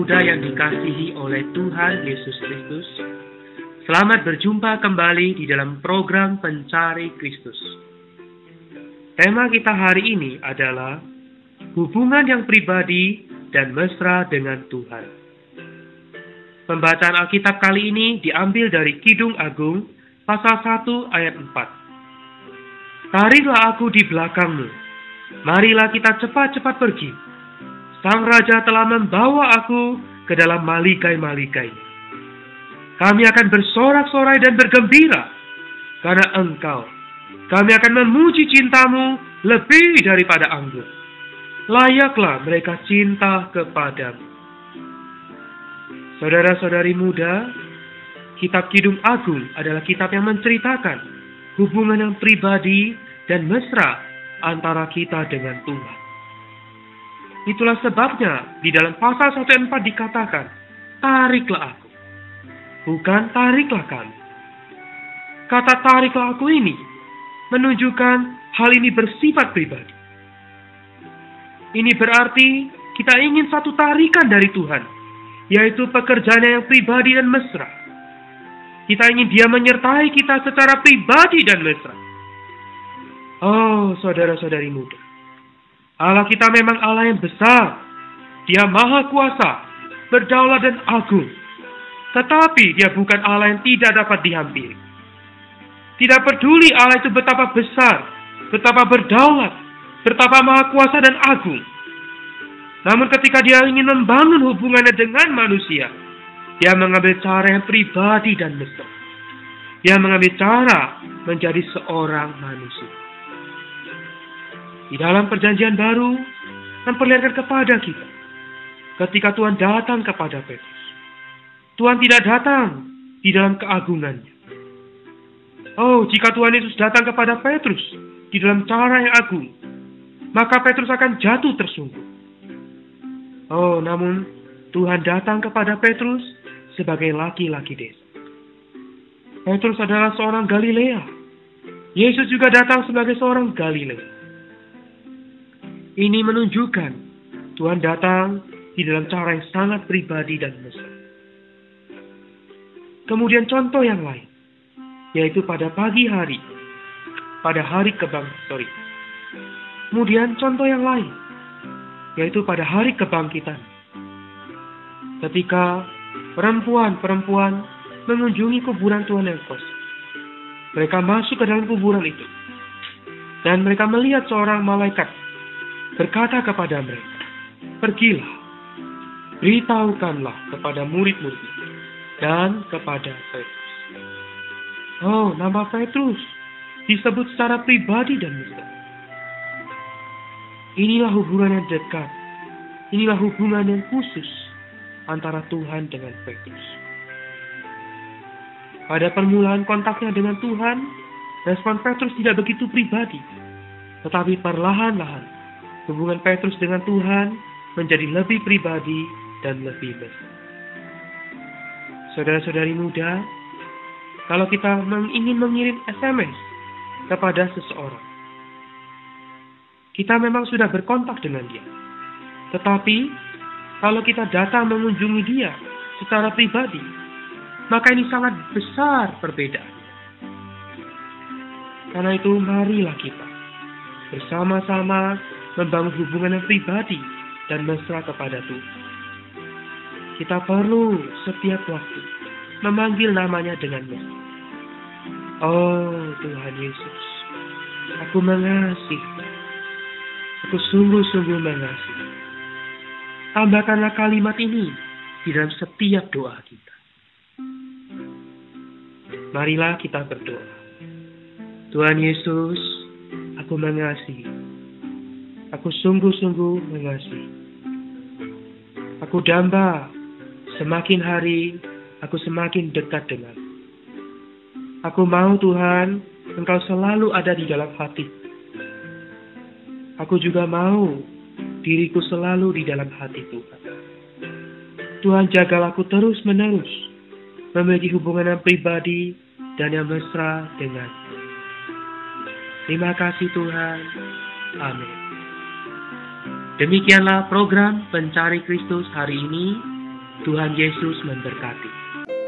muda yang dikasihi oleh Tuhan Yesus Kristus, selamat berjumpa kembali di dalam program Pencari Kristus. Tema kita hari ini adalah hubungan yang pribadi dan mesra dengan Tuhan. Pembacaan Alkitab kali ini diambil dari Kidung Agung, pasal 1 ayat 4. Taringlah aku di belakangmu, marilah kita cepat-cepat pergi. Sang Raja telah membawa aku ke dalam malikai-malikai. Kami akan bersorak-sorai dan bergembira karena Engkau. Kami akan memuji cintamu lebih daripada anggur. Layaklah mereka cinta kepadamu. Saudara-saudari muda, kitab Kidung Agung adalah kitab yang menceritakan hubungan yang pribadi dan mesra antara kita dengan Tuhan. Itulah sebabnya di dalam pasal 1:4 dikatakan, tariklah aku, bukan tariklah kami. Kata tariklah aku ini menunjukkan hal ini bersifat pribadi. Ini berarti kita ingin satu tarikan dari Tuhan, yaitu pekerjaannya yang pribadi dan mesra. Kita ingin Dia menyertai kita secara pribadi dan mesra. Oh, saudara-saudari muda, Allah kita memang Allah yang besar. Dia maha kuasa, berdaulat dan agung. Tetapi Dia bukan Allah yang tidak dapat dihampiri. Tidak peduli Allah itu betapa besar, betapa berdaulat, betapa maha kuasa dan agung. Namun ketika Dia ingin membangun hubungannya dengan manusia, Dia mengambil cara yang pribadi dan mesra. Dia mengambil cara menjadi seorang manusia. Di dalam perjanjian baru, memperlihatkan kepada kita, ketika Tuhan datang kepada Petrus, Tuhan tidak datang di dalam keagungannya. Oh, jika Tuhan Yesus datang kepada Petrus di dalam cara yang agung, maka Petrus akan jatuh tersungkur. Oh, namun Tuhan datang kepada Petrus sebagai laki-laki desa. Petrus adalah seorang Galilea. Yesus juga datang sebagai seorang Galilea. Ini menunjukkan Tuhan datang di dalam cara yang sangat pribadi dan mesra. Kemudian contoh yang lain, yaitu pada pagi hari, pada hari Kemudian contoh yang lain, yaitu pada hari kebangkitan. Ketika perempuan-perempuan mengunjungi kuburan Tuhan yang kosong. Mereka masuk ke dalam kuburan itu. Dan mereka melihat seorang malaikat berkata kepada mereka, pergilah, beritahukanlah kepada murid-murid dan kepada Petrus. Oh, nama Petrus disebut secara pribadi dan mesra. Inilah hubungan yang dekat. Inilah hubungan yang khusus antara Tuhan dengan Petrus. Pada permulaan kontaknya dengan Tuhan, respon Petrus tidak begitu pribadi. Tetapi perlahan-lahan, hubungan Petrus dengan Tuhan menjadi lebih pribadi dan lebih mesra. Saudara-saudari muda, kalau kita ingin mengirim SMS kepada seseorang, kita memang sudah berkontak dengan dia. Tetapi, kalau kita datang mengunjungi dia secara pribadi, maka ini sangat besar perbedaan. Karena itu, marilah kita bersama-sama membangun hubungan yang pribadi dan mesra kepada Tuhan. Kita perlu setiap waktu memanggil namanya dengan mesra. Oh Tuhan Yesus, aku mengasihi. Aku sungguh-sungguh mengasihi. Tambahkanlah kalimat ini di dalam setiap doa kita. Marilah kita berdoa. Tuhan Yesus, aku mengasihi. Aku sungguh-sungguh mengasihi. Aku damba, semakin hari aku semakin dekat dengan. Aku mau Tuhan, Engkau selalu ada di dalam hati. Aku juga mau diriku selalu di dalam hati Tuhan. Tuhan, jagalah aku terus-menerus memiliki hubungan yang pribadi dan yang mesra dengan. Terima kasih Tuhan. Amin. Demikianlah program Pencari Kristus hari ini. Tuhan Yesus memberkati.